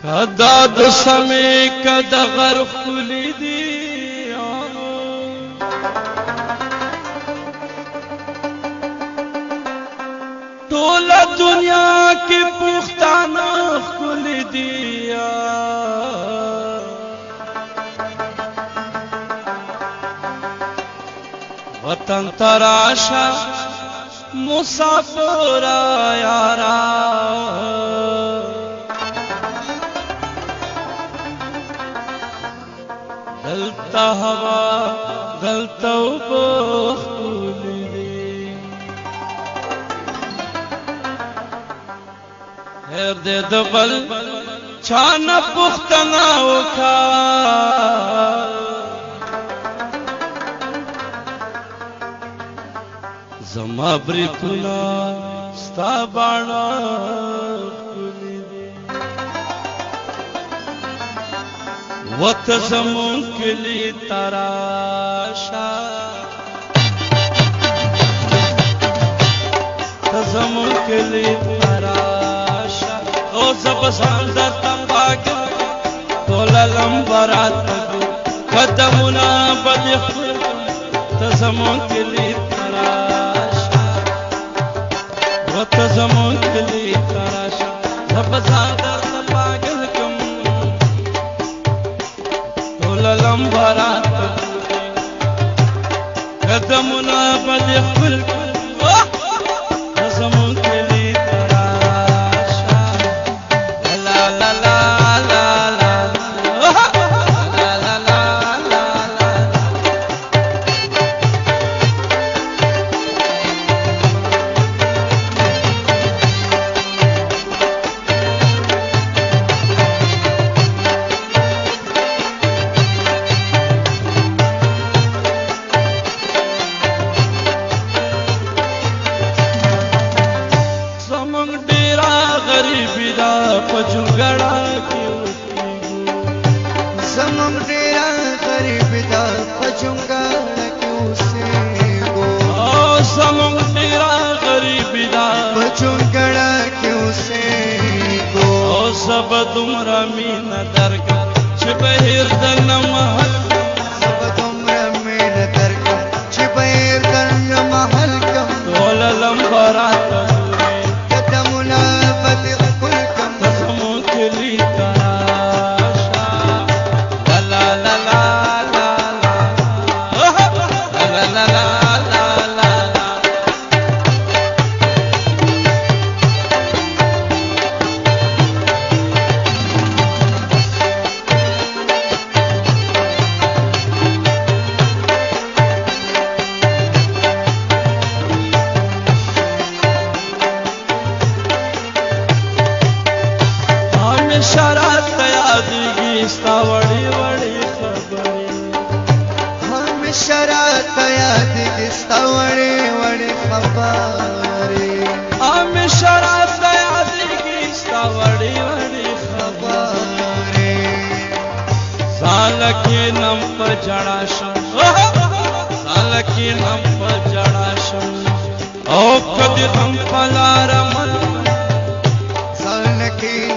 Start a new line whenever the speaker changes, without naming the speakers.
کدا د سمې کدا غر خلی دی ټول دنیا کې پښتانه خلی دی وطن تراشا مسافر یارا دلتا ہوا دلتا بخولی دی خیر دے دبل چانا پختنا وکھا زما بریتنا ستا بانا خلی دی وت زمون کلی تراشا زمون کلی تراشا او زبسان در تنباگ تولا لمبرات قدمنا بدخل تزمون کلی تراشا وت زمون کلی تراشا زبسان در تنباگ لمبرات قدمنا بدي خل زمون كلي تراشا لا لا لا لا لا لا لا لا پچونګړه کې اوسېګو
زمون ډېر غریب دا پچونګړه کې اوسېګو
او زمون ډېر غریب دا
پچونګړه کې اوسېګو
او سب دومره مینه درکړه چې بهر د محل
سب دومره مینه درکړه چې بهر د محل کم
ټول لمبرات
قدمونه بدي
كلي تراشا لا لا لا لا لا لا لا لا لا شرات یادګي ستا وړي وړي خبرې
هم شرات یادګي ستا وړي وړي خبرې
هم شرات یادګي ستا وړي وړي خبرې سالکې نم په جړا شم سالکې نم په جړا شم او کدي هم پلار من
سالکې